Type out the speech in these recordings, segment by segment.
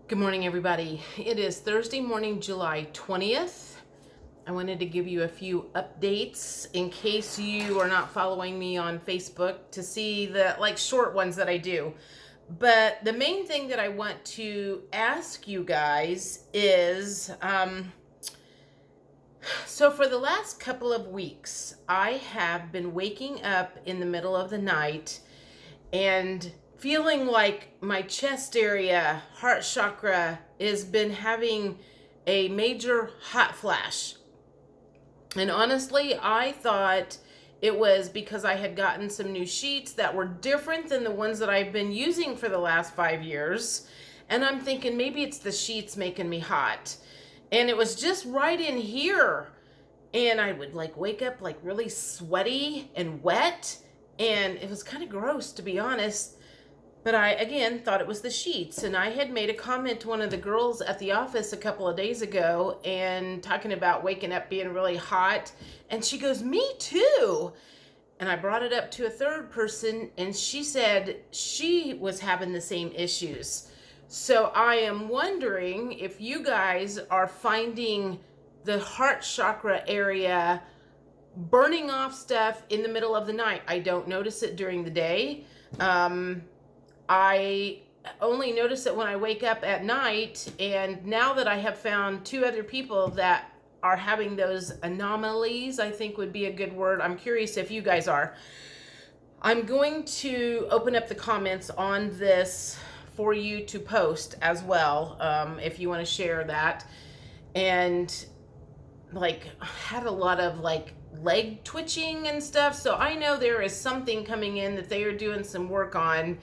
Good morning, everybody. It is Thursday morning, July 20th. I wanted to give you a few updates in case you are not following me on Facebook to see the short ones that I do. But the main thing that I want to ask you guys is, so for the last couple of weeks, I have been waking up in the middle of the night and feeling like my chest area, heart chakra, has been having a major hot flash. And honestly, I thought it was because I had gotten some new sheets that were different than the ones that I've been using for the last 5 years. And I'm thinking maybe it's the sheets making me hot. And it was just right in here. And I would wake up really sweaty and wet. And it was kind of gross, to be honest. But I, again, thought it was the sheets. And I had made a comment to one of the girls at the office a couple of days ago and talking about waking up being really hot. And she goes, me too. And I brought it up to a third person, and she said she was having the same issues. So I am wondering if you guys are finding the heart chakra area burning off stuff in the middle of the night. I don't notice it during the day. I only notice it when I wake up at night, and now that I have found 2 other people that are having those anomalies, I think would be a good word. I'm curious if you guys are. I'm going to open up the comments on this for you to post as well, if you want to share that. And had a lot of leg twitching and stuff, so I know there is something coming in that they are doing some work on.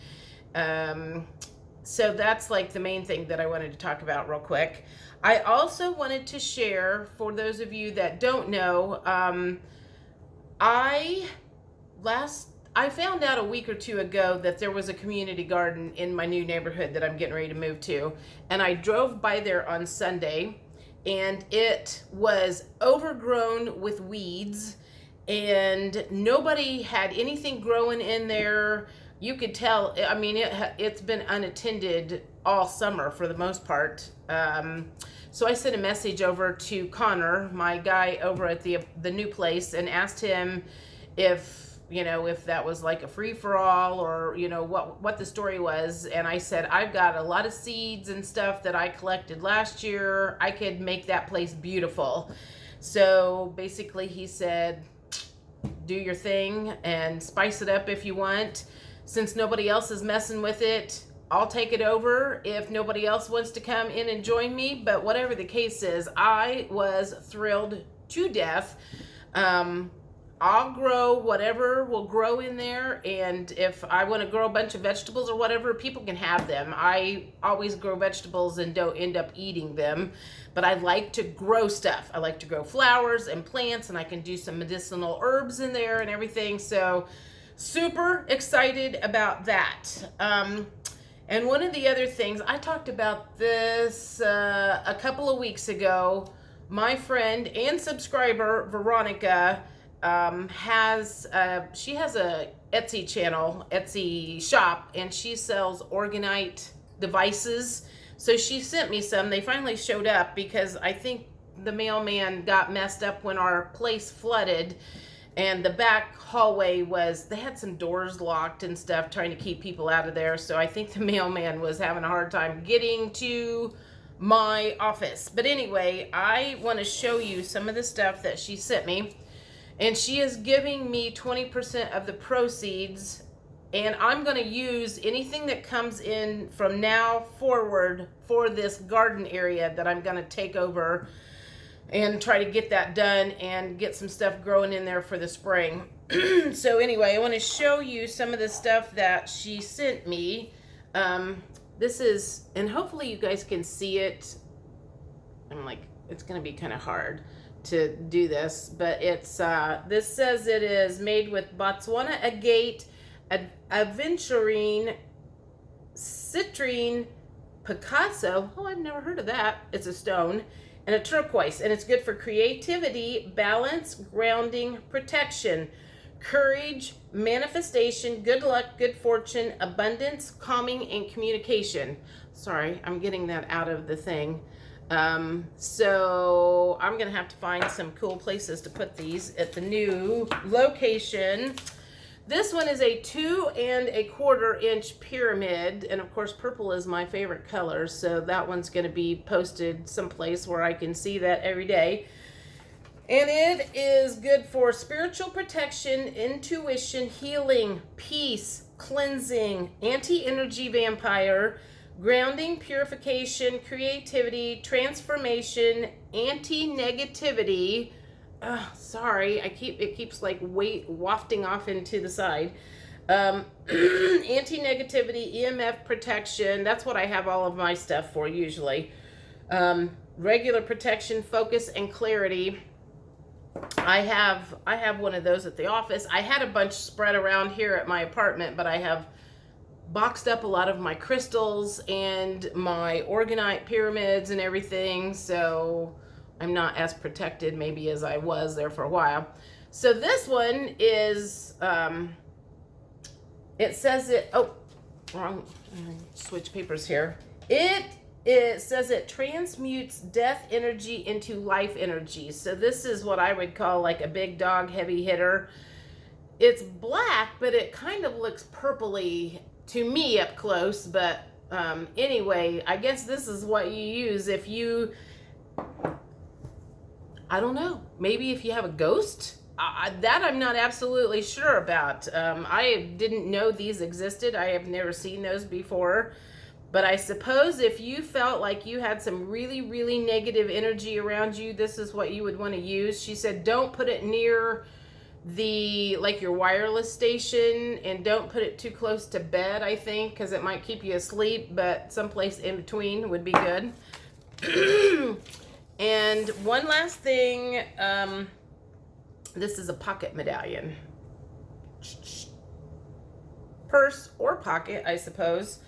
So that's the main thing that I wanted to talk about real quick. I also wanted to share, for those of you that don't know, I found out a week or 2 ago that there was a community garden in my new neighborhood that I'm getting ready to move to. And I drove by there on Sunday, and it was overgrown with weeds, and nobody had anything growing in there. You could tell, I mean, it's been unattended all summer for the most part. So I sent a message over to Connor, my guy over at the new place, and asked him if that was a free-for-all, or what the story was. And I said, I've got a lot of seeds and stuff that I collected last year. I could make that place beautiful. So basically he said, do your thing and spice it up if you want. Since nobody else is messing with it, I'll take it over if nobody else wants to come in and join me. But whatever the case is, I was thrilled to death. I'll grow whatever will grow in there, and if I want to grow a bunch of vegetables or whatever, people can have them. I always grow vegetables and don't end up eating them, but I like to grow stuff. I like to grow flowers and plants, and I can do some medicinal herbs in there and everything. So super excited about that. And one of the other things, I talked about this a couple of weeks ago. My friend and subscriber, Veronica, has a Etsy channel, Etsy shop, and she sells orgonite devices. So she sent me some. They finally showed up because I think the mailman got messed up when our place flooded, and the back hallway they had some doors locked and stuff, trying to keep people out of there. So I think the mailman was having a hard time getting to my office. But anyway, I want to show you some of the stuff that she sent me. And she is giving me 20% of the proceeds, and I'm going to use anything that comes in from now forward for this garden area that I'm going to take over and try to get that done and get some stuff growing in there for the spring. So anyway, I want to show you some of the stuff that she sent me. This is, and hopefully you guys can see it. It's going to be kind of hard to do this, but it's this says it is made with Botswana agate, aventurine, citrine, Picasso. Oh, I've never heard of that. It's a stone, and a turquoise, and it's good for creativity, balance, grounding, protection. courage, manifestation, good luck, good fortune, abundance, calming, and communication. Sorry, I'm getting that out of the thing. So I'm going to have to find some cool places to put these at the new location. This one is a 2 1/4 inch pyramid, and of course purple is my favorite color, so that one's going to be posted someplace where I can see that every day. And it is good for spiritual protection, intuition, healing, peace, cleansing, anti-energy vampire, grounding, purification, creativity, transformation, anti-negativity. Sorry, it keeps like wafting off into the side. Anti-negativity, EMF protection. That's what I have all of my stuff for usually. Regular protection, focus, and clarity. I have one of those at the office. I had a bunch spread around here at my apartment, but I have boxed up a lot of my crystals and my organite pyramids and everything, so I'm not as protected maybe as I was there for a while. So this one is, it says it, oh, wrong, switch papers here. It says it transmutes death energy into life energy. So this is what I would call like a big dog heavy hitter. It's black, but it kind of looks purpley to me up close, but anyway, I guess this is what you use if you, I don't know, maybe if you have a ghost, that I'm not absolutely sure about. I didn't know these existed. I have never seen those before, but I suppose if you felt like you had some really, really negative energy around you, this is what you would want to use. She said, don't put it near like your wireless station, and don't put it too close to bed, I think, because it might keep you asleep, but someplace in between would be good. And one last thing, this is a pocket medallion. Purse or pocket, I suppose.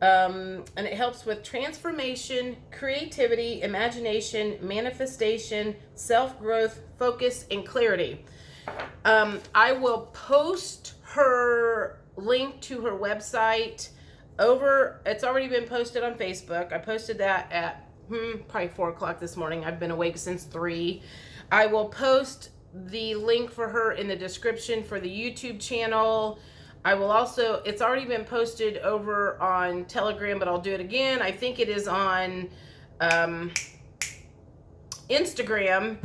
And it helps with transformation, creativity, imagination, manifestation, self-growth, focus, and clarity. I will post her link to her website over, it's already been posted on Facebook. I posted that at probably 4 o'clock this morning. I've been awake since 3. I will post the link for her in the description for the YouTube channel. I will also, it's already been posted over on Telegram, but I'll do it again. I think it is on Instagram.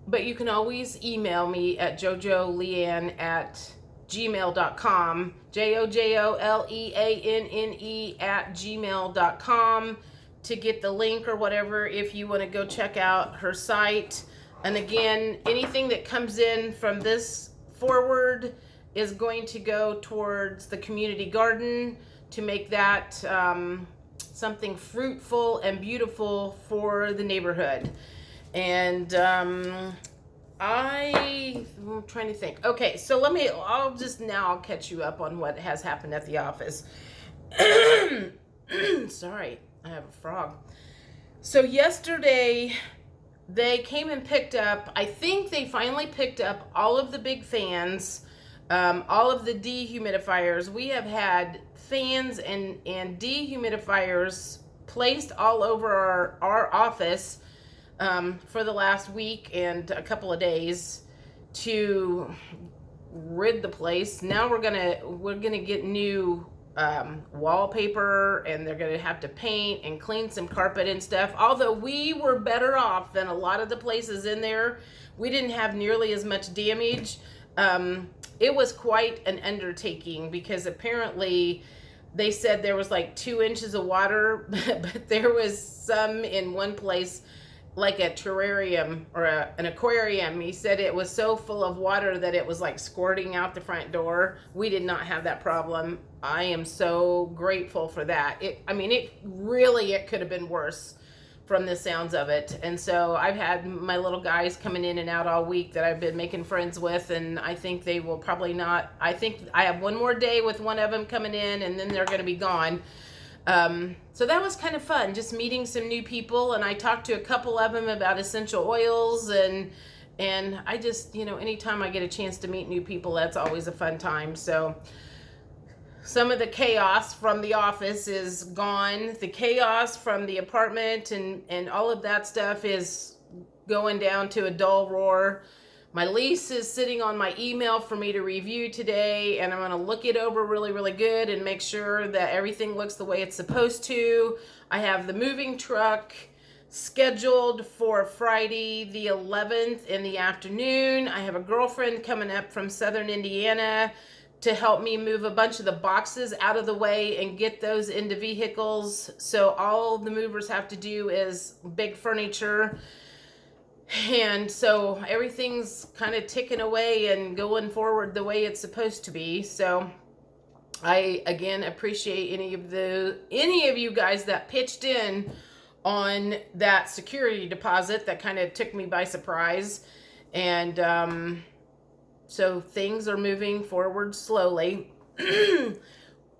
But you can always email me at jojoleanne@gmail.com, jojoleanne@gmail.com, to get the link or whatever if you want to go check out her site. And again, anything that comes in from this forward is going to go towards the community garden to make that something fruitful and beautiful for the neighborhood. And I'm trying to think. Okay, so I'll catch you up on what has happened at the office. Sorry, I have a frog. So yesterday they came and picked up, I think they finally picked up all of the big fans, all of the dehumidifiers. We have had fans and dehumidifiers placed all over our office for the last week and a couple of days to rid the place. Now we're gonna get new wallpaper, and they're gonna have to paint and clean some carpet and stuff. Although we were better off than a lot of the places in there, we didn't have nearly as much damage. It was quite an undertaking because apparently they said there was like 2 inches of water, but there was some in one place, like a terrarium or an aquarium. He said it was so full of water that it was like squirting out the front door. We did not have that problem. I am so grateful for that. It could have been worse from the sounds of it. And so I've had my little guys coming in and out all week that I've been making friends with, and I think they will probably not, I think I have one more day with one of them coming in, and then they're going to be gone. So that was kind of fun, just meeting some new people, and I talked to a couple of them about essential oils and And I just, anytime I get a chance to meet new people, that's always a fun time. So some of the chaos from the office is gone. The chaos from the apartment and all of that stuff is going down to a dull roar. My lease is sitting on my email for me to review today, and I'm going to look it over really, really good and make sure that everything looks the way it's supposed to. I have the moving truck scheduled for Friday the 11th in the afternoon. I have a girlfriend coming up from Southern Indiana to help me move a bunch of the boxes out of the way and get those into vehicles. So all the movers have to do is big furniture. And so everything's kind of ticking away and going forward the way it's supposed to be. So I again appreciate any of you guys that pitched in on that security deposit that kind of took me by surprise. And so things are moving forward slowly.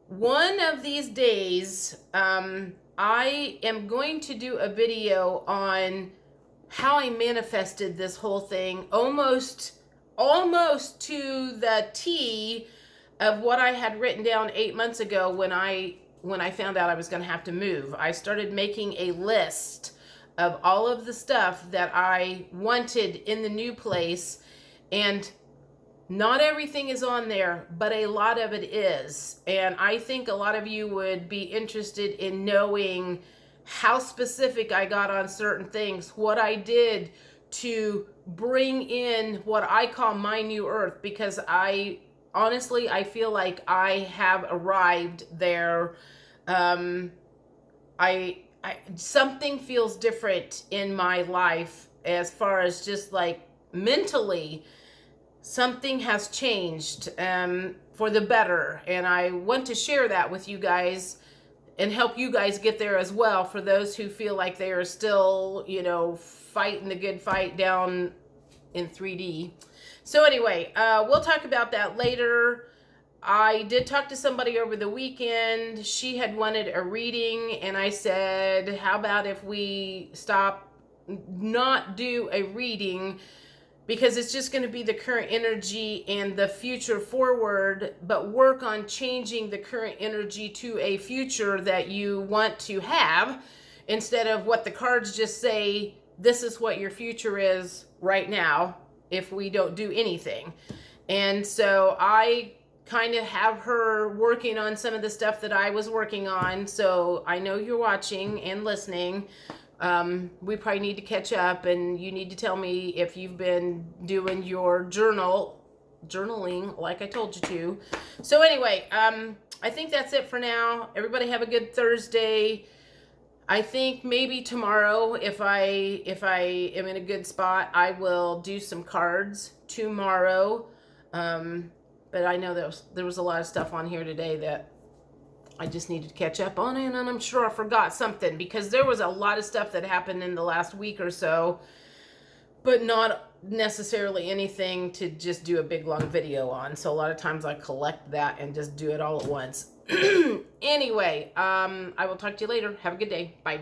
One of these days, I am going to do a video on how I manifested this whole thing almost to the T of what I had written down 8 months ago when I found out I was going to have to move. I started making a list of all of the stuff that I wanted in the new place, and not everything is on there, but a lot of it is. And I think a lot of you would be interested in knowing how specific I got on certain things, what I did to bring in what I call my new earth, because I feel like I have arrived there. Something feels different in my life as far as just like mentally. Something has changed for the better, and I want to share that with you guys and help you guys get there as well, for those who feel like they are still, fighting the good fight down in 3D. So anyway, we'll talk about that later. I did talk to somebody over the weekend. She had wanted a reading, and I said, how about if we not do a reading, because it's just going to be the current energy and the future forward, but work on changing the current energy to a future that you want to have, instead of what the cards just say, this is what your future is right now if we don't do anything. And so I kind of have her working on some of the stuff that I was working on. So I know you're watching and listening. We probably need to catch up, and you need to tell me if you've been doing your journaling like I told you to. So anyway, I think that's it for now. Everybody have a good Thursday. I think maybe tomorrow, if I am in a good spot, I will do some cards tomorrow. But I know there was a lot of stuff on here today that I just needed to catch up on, and I'm sure I forgot something, because there was a lot of stuff that happened in the last week or so, but not necessarily anything to just do a big long video on. So a lot of times I collect that and just do it all at once. Anyway, I will talk to you later. Have a good day. Bye.